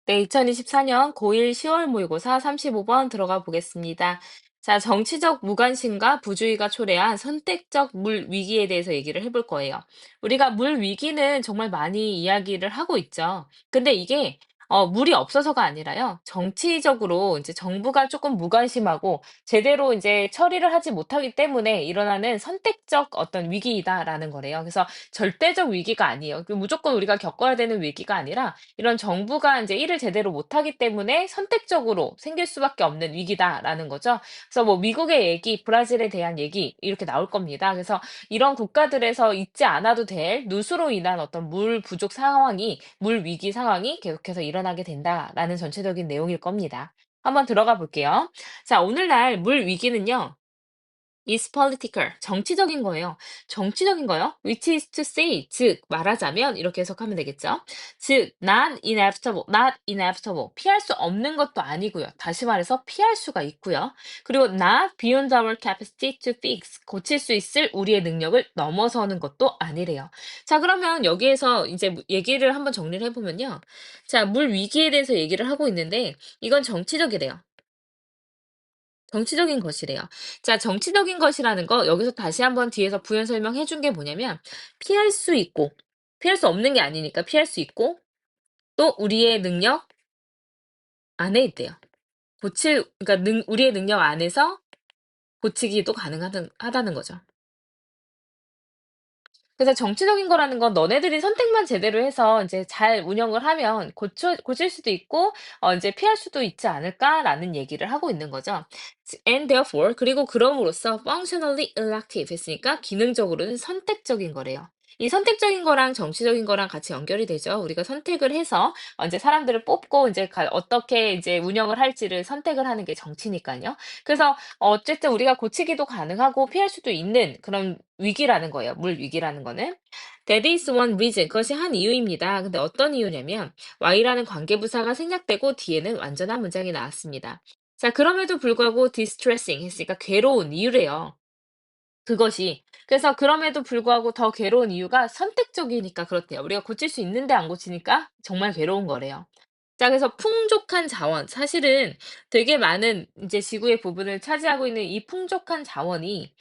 네, 2024년 고1 10월 모의고사 35번 들어가 보겠습니다. 자, 정치적 무관심과 부주의가 초래한 선택적 물 위기에 대해서 얘기를 해볼 거예요. 우리가 물 위기는 정말 많이 이야기를 하고 있죠. 근데 이게 물이 없어서가 아니라요. 정치적으로 이제 정부가 조금 무관심하고 제대로 이제 처리를 하지 못하기 때문에 일어나는 선택적 어떤 위기이다라는 거래요. 그래서 절대적 위기가 아니에요. 그 무조건 우리가 겪어야 되는 위기가 아니라 이런 정부가 이제 일을 제대로 못하기 때문에 선택적으로 생길 수밖에 없는 위기다라는 거죠. 그래서 뭐 미국의 얘기, 브라질에 대한 얘기 이렇게 나올 겁니다. 그래서 이런 국가들에서 잊지 않아도 될 누수로 인한 어떤 물 부족 상황이 물 위기 상황이 계속해서 일어나게 된다라는 전체적인 내용일 겁니다. 한번 들어가 볼게요. 자, 오늘날 물 위기는요. is political. 정치적인 거예요. 정치적인 거요. which is to say, 즉 말하자면 이렇게 해석하면 되겠죠. 즉 not inevitable, not inevitable. 피할 수 없는 것도 아니고요. 다시 말해서 피할 수가 있고요. 그리고 not beyond our capacity to fix. 고칠 수 있을 우리의 능력을 넘어서는 것도 아니래요. 자, 그러면 여기에서 이제 얘기를 한번 정리를 해보면요. 자, 물 위기에 대해서 얘기를 하고 있는데 이건 정치적이래요. 정치적인 것이래요. 자, 정치적인 것이라는 거 여기서 다시 한번 뒤에서 부연 설명해 준 게 뭐냐면 피할 수 있고 피할 수 없는 게 아니니까 피할 수 있고 또 우리의 능력 안에 있대요. 그러니까 우리의 능력 안에서 고치기도 하다는 거죠. 그래서 정치적인 거라는 건 너네들이 선택만 제대로 해서 이제 잘 운영을 하면 고칠 수도 있고 이제 피할 수도 있지 않을까라는 얘기를 하고 있는 거죠. And therefore 그리고 그럼으로써 functionally elective 했으니까 기능적으로는 선택적인 거래요. 이 선택적인 거랑 정치적인 거랑 같이 연결이 되죠. 우리가 선택을 해서 이제 사람들을 뽑고 이제 어떻게 이제 운영을 할지를 선택을 하는 게 정치니까요. 그래서 어쨌든 우리가 고치기도 가능하고 피할 수도 있는 그런 위기라는 거예요. 물 위기라는 거는. That is one reason. 그것이 한 이유입니다. 근데 어떤 이유냐면 Y라는 관계부사가 생략되고 뒤에는 완전한 문장이 나왔습니다. 자, 그럼에도 불구하고 distressing 했으니까 괴로운 이유래요. 그것이. 그래서 그럼에도 불구하고 더 괴로운 이유가 선택적이니까 그렇대요. 우리가 고칠 수 있는데 안 고치니까 정말 괴로운 거래요. 자, 그래서 풍족한 자원. 사실은 되게 많은 이제 지구의 부분을 차지하고 있는 이 풍족한 자원이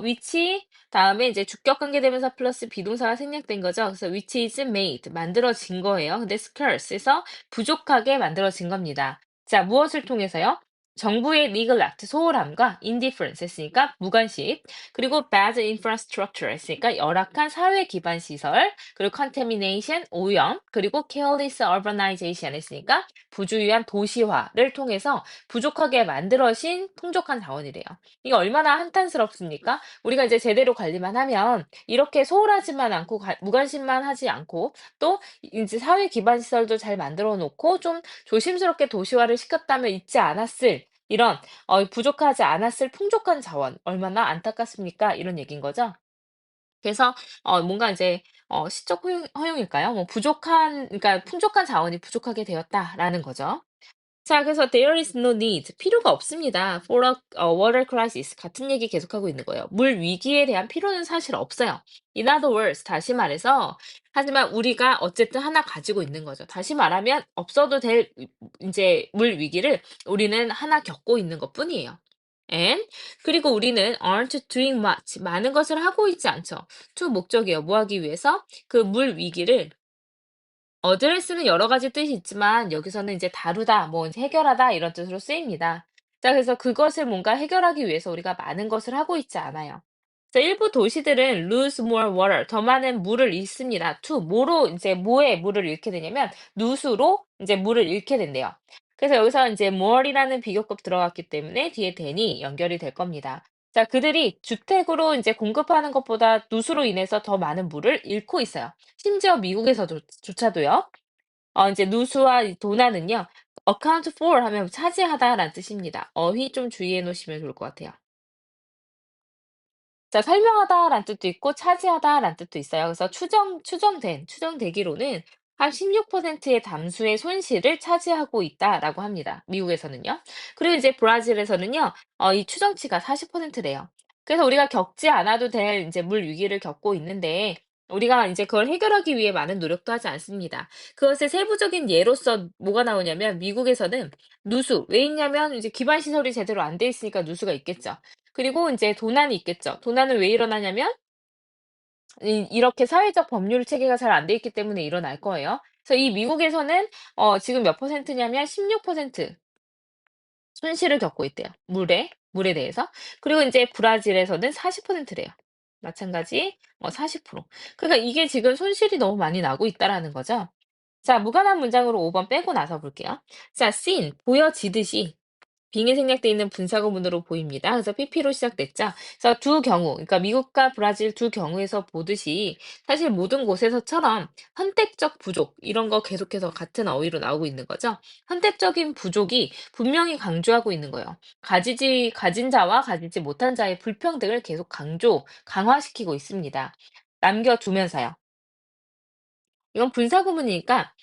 which 다음에 이제 주격 관계대명사 플러스 비동사가 생략된 거죠. 그래서 which is made 만들어진 거예요. 근데 scarce에서 부족하게 만들어진 겁니다. 자, 무엇을 통해서요? 정부의 neglect 소홀함과 indifference 했으니까 무관심, 그리고 bad infrastructure 했으니까 열악한 사회 기반 시설, 그리고 contamination 오염, 그리고 careless urbanization 했으니까 부주의한 도시화를 통해서 부족하게 만들어진 풍족한 자원이래요. 이게 얼마나 한탄스럽습니까? 우리가 이제 제대로 관리만 하면 이렇게 소홀하지만 않고 무관심만 하지 않고 또 이제 사회 기반 시설도 잘 만들어 놓고 좀 조심스럽게 도시화를 시켰다면 있지 않았을 이런 부족하지 않았을 풍족한 자원 얼마나 안타깝습니까? 이런 얘기인 거죠. 그래서 뭔가 이제 시적 허용일까요? 뭐 부족한 그러니까 풍족한 자원이 부족하게 되었다라는 거죠. 자, 그래서 there is no need. 필요가 없습니다. for a water crisis. 같은 얘기 계속하고 있는 거예요. 물 위기에 대한 필요는 사실 없어요. In other words, 다시 말해서, 하지만 우리가 어쨌든 하나 가지고 있는 거죠. 다시 말하면 없어도 될 이제 물 위기를 우리는 하나 겪고 있는 것뿐이에요. And 그리고 우리는 aren't doing much. 많은 것을 하고 있지 않죠. to 목적이에요. 뭐 하기 위해서? 그 물 위기를 어드레스는 여러 가지 뜻이 있지만 여기서는 이제 다루다, 뭐 이제 해결하다 이런 뜻으로 쓰입니다. 자, 그래서 그것을 뭔가 해결하기 위해서 우리가 많은 것을 하고 있지 않아요. 그래서 일부 도시들은 lose more water, 더 많은 물을 잃습니다. to, 뭐로 이제 뭐에 물을 잃게 되냐면 누수로 이제 물을 잃게 된대요. 그래서 여기서 이제 more이라는 비교급 들어갔기 때문에 뒤에 then이 연결이 될 겁니다. 자, 그들이 주택으로 이제 공급하는 것보다 누수로 인해서 더 많은 물을 잃고 있어요. 심지어 미국에서도 조차도요. 이제 누수와 이 도난은요. account for 하면 차지하다라는 뜻입니다. 어휘 좀 주의해 놓으시면 좋을 것 같아요. 자, 설명하다라는 뜻도 있고 차지하다라는 뜻도 있어요. 그래서 추정되기로는 한 16%의 담수의 손실을 차지하고 있다라고 합니다. 미국에서는요. 그리고 이제 브라질에서는요. 이 추정치가 40%래요. 그래서 우리가 겪지 않아도 될 이제 물 위기를 겪고 있는데 우리가 이제 그걸 해결하기 위해 많은 노력도 하지 않습니다. 그것의 세부적인 예로서 뭐가 나오냐면 미국에서는 누수, 왜 있냐면 이제 기반 시설이 제대로 안 돼 있으니까 누수가 있겠죠. 그리고 이제 도난이 있겠죠. 도난은 왜 일어나냐면 이렇게 사회적 법률 체계가 잘 안 돼 있기 때문에 일어날 거예요. 그래서 이 미국에서는 지금 몇 퍼센트냐면 16% 손실을 겪고 있대요. 물에 대해서. 그리고 인제 브라질에서는 40% 래요. 마찬가지 40%. 그러니까 이게 지금 손실이 너무 많이 나고 있다라는 거죠. 자, 무관한 문장으로 5번 빼고 나서 볼게요. 자, seen 보여지듯이 빙이 생략돼 있는 분사구문으로 보입니다. 그래서 PP로 시작됐죠. 그래서 두 경우, 그러니까 미국과 브라질 두 경우에서 보듯이 사실 모든 곳에서처럼 선택적 부족 이런 거 계속해서 같은 어휘로 나오고 있는 거죠. 선택적인 부족이 분명히 강조하고 있는 거예요. 가진 자와 가지지 못한 자의 불평등을 계속 강화시키고 있습니다. 남겨두면서요. 이건 분사구문이니까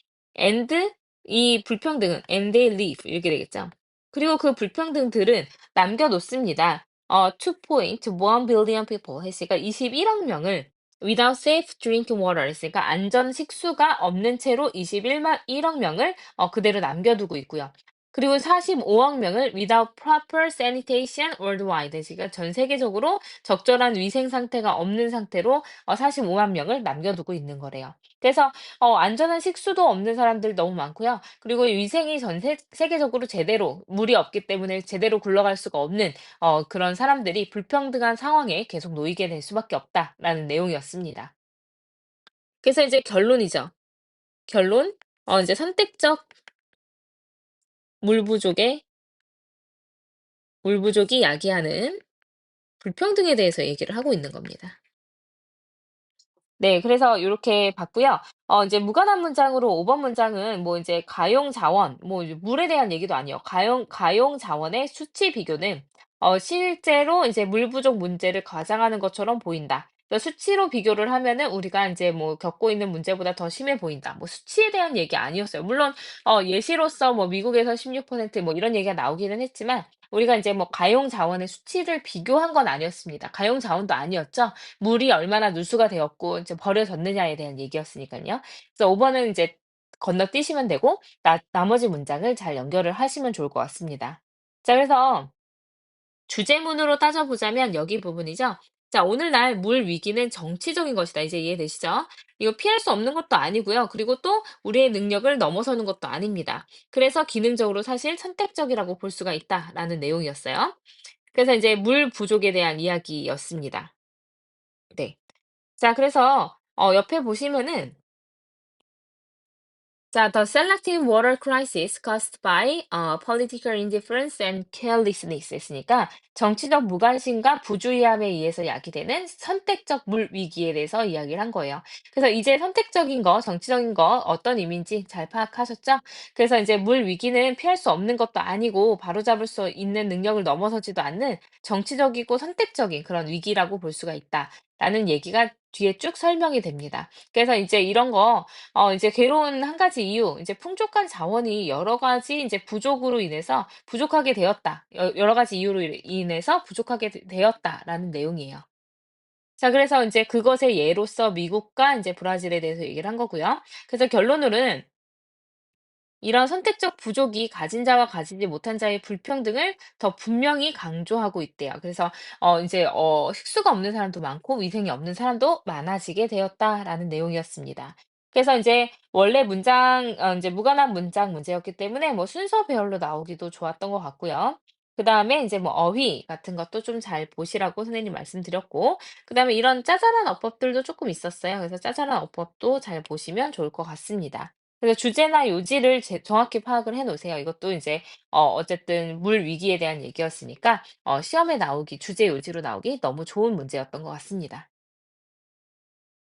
and 이 불평등은 and they live 이렇게 되겠죠. 그리고 그 불평등들은 남겨놓습니다. 2.1 billion people 했으니까 21억 명을 without safe drinking water 했으니까 안전 식수가 없는 채로 1억 명을 그대로 남겨두고 있고요. 그리고 45억 명을 without proper sanitation worldwide 했으니까 전 세계적으로 적절한 위생 상태가 없는 상태로 45만 명을 남겨두고 있는 거래요. 그래서 안전한 식수도 없는 사람들 너무 많고요. 그리고 위생이 전 세계적으로 제대로 물이 없기 때문에 제대로 굴러갈 수가 없는 그런 사람들이 불평등한 상황에 계속 놓이게 될 수밖에 없다라는 내용이었습니다. 그래서 이제 결론이죠. 결론. 이제 선택적 물 부족의 물 부족이 야기하는 불평등에 대해서 얘기를 하고 있는 겁니다. 네. 그래서 요렇게 봤고요. 이제 무관한 문장으로 5번 문장은 뭐 이제 가용 자원 뭐 이제 물에 대한 얘기도 아니에요. 가용 자원의 수치 비교는 실제로 이제 물 부족 문제를 가장하는 것처럼 보인다. 그러니까 수치로 비교를 하면은 우리가 인제 뭐 겪고 있는 문제보다 더 심해 보인다. 뭐 수치에 대한 얘기 아니었어요. 물론 예시로서 뭐 미국에서 16%뭐 이런 얘기가 나오기는 했지만 우리가 인제 뭐 가용 자원의 수치를 비교한 건 아니었습니다. 가용 자원도 아니었죠. 물이 얼마나 누수가 되었고 이제 버려졌느냐에 대한 얘기였으니깐요. 그래서 5 번은 이제 건너뛰시면 되고 나머지 문장을 잘 연결을 하시면 좋을 것 같습니다. 자, 그래서 주제문으로 따져보자면 여기 부분이죠. 자, 오늘날 물 위기는 정치적인 것이다. 이제 이해되시죠? 이거 피할 수 없는 것도 아니고요. 그리고 또 우리의 능력을 넘어서는 것도 아닙니다. 그래서 기능적으로 사실 선택적이라고 볼 수가 있다라는 내용이었어요. 그래서 이제 물 부족에 대한 이야기였습니다. 네. 자, 그래서 옆에 보시면은 자, The selective water crisis caused by political indifference and carelessness 했으니까 정치적 무관심과 부주의함에 의해서 야기되는 선택적 물 위기에 대해서 이야기를 한 거예요. 그래서 이제 선택적인 거, 정치적인 거 어떤 의미인지 잘 파악하셨죠? 그래서 이제 물 위기는 피할 수 없는 것도 아니고 바로잡을 수 있는 능력을 넘어서지도 않는 정치적이고 선택적인 그런 위기라고 볼 수가 있다라는 얘기가 뒤에 쭉 설명이 됩니다. 그래서 이제 이런 거 이제 괴로운 한 가지 이유, 이제 풍족한 자원이 여러 가지 이제 부족으로 인해서 부족하게 되었다. 여러 가지 이유로 인해서 부족하게 되었다라는 내용이에요. 자, 그래서 이제 그것의 예로서 미국과 이제 브라질에 대해서 얘기를 한 거고요. 그래서 결론으로는 이런 선택적 부족이 가진 자와 가지지 못한 자의 불평등을 더 분명히 강조하고 있대요. 그래서 이제 식수가 없는 사람도 많고 위생이 없는 사람도 많아지게 되었다라는 내용이었습니다. 그래서 이제 원래 문장 인제 무관한 문장 문제였기 때문에 뭐 순서 배열로 나오기도 좋았던 것 같고요. 그다음에 인제 뭐 어휘 같은 것도 좀 잘 보시라고 선생님이 말씀드렸고, 그다음에 이런 짜잘한 어법들도 쪼끔 있었어요. 그래서 짜잘한 어법도 잘 보시면 좋을 것 같습니다. 그래서 주제나 요지를 정확히 파악을 해 놓으세요. 이것도 이제 어쨌든 물 위기에 대한 얘기였으니까 시험에 나오기 주제 요지로 나오기 너무 좋은 문제였던 것 같습니다.